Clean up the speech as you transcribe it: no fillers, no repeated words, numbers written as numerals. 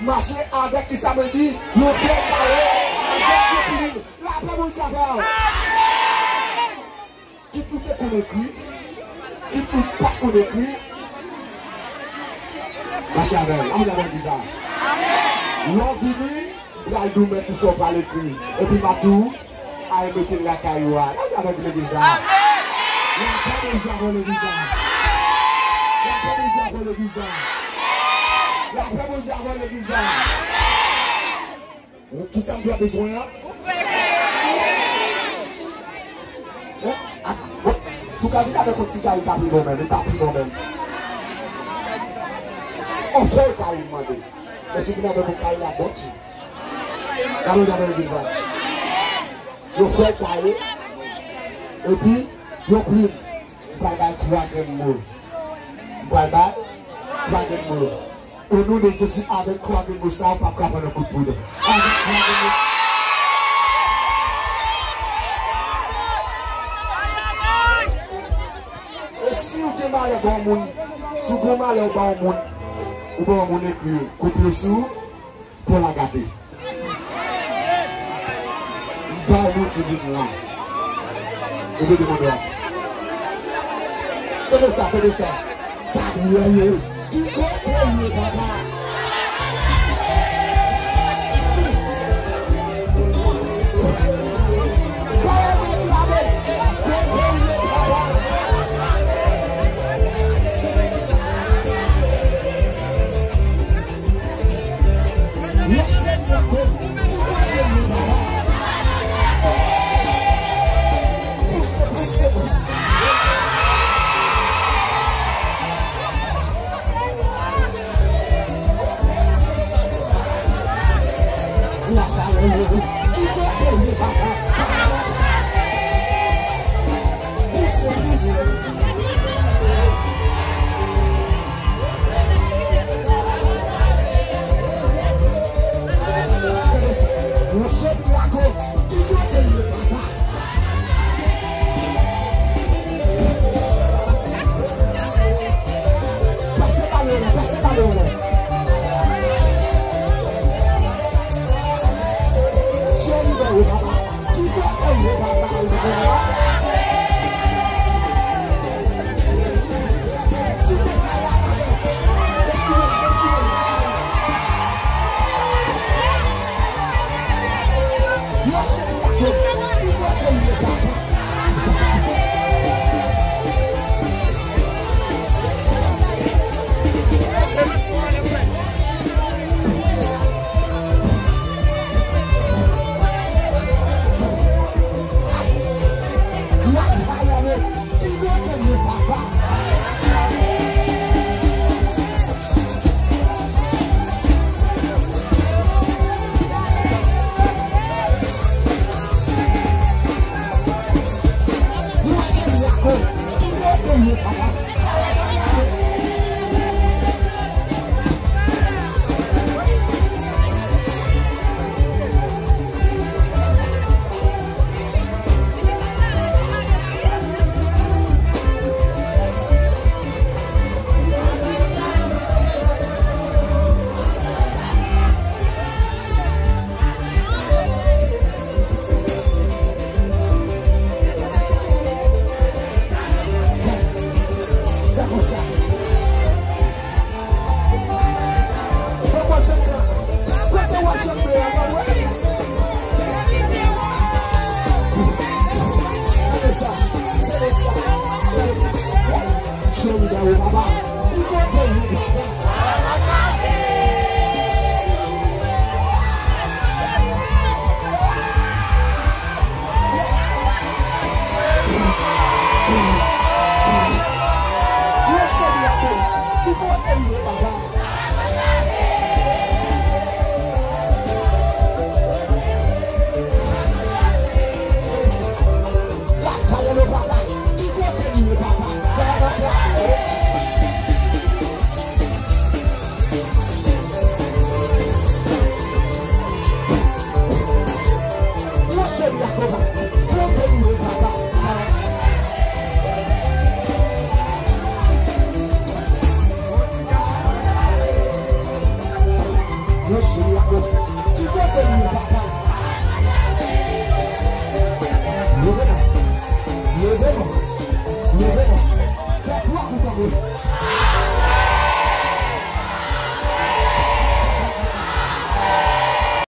Marcher avec qui ça me dit, nous faisons parler. La paix mon savoir. Qui tout est qu'on écrit, qui tout pas qu'on écrit. Marcher avec, on a dit ça. L'on vini, là nous mettre tout ça par l'écrit. Et puis Matou, à mettre la cailloua. On a dit ça. La paix nous avons le visage. La paix nous avons le visage. La paix vous avoir le visage. Qui ça me doit besoin? Sous cas, il a fait un il t'a pris moi-même, il t'a pris moi-même. On fait le cas, il m'a demandé. Mais si vous n'avez pas caillé la botte, quand vous avez dit ça, vous faites cailler, et puis, vous prenez, vous avez 3 mots. Vous avez 3 mots. Au nom de Jésus, avec 3 mots, ça, on ne peut pas prendre un coup de poudre. Avec 3 mots. Et si vous avez mal au bon monde, si vous avez mal au bon monde, ou bon mon écrit, coupe le sou pour la gâter. Bon mon qui dit là. Vous devez demander. Tenez ça, tenez ça. Gabriel, qui continue, papa. Papa.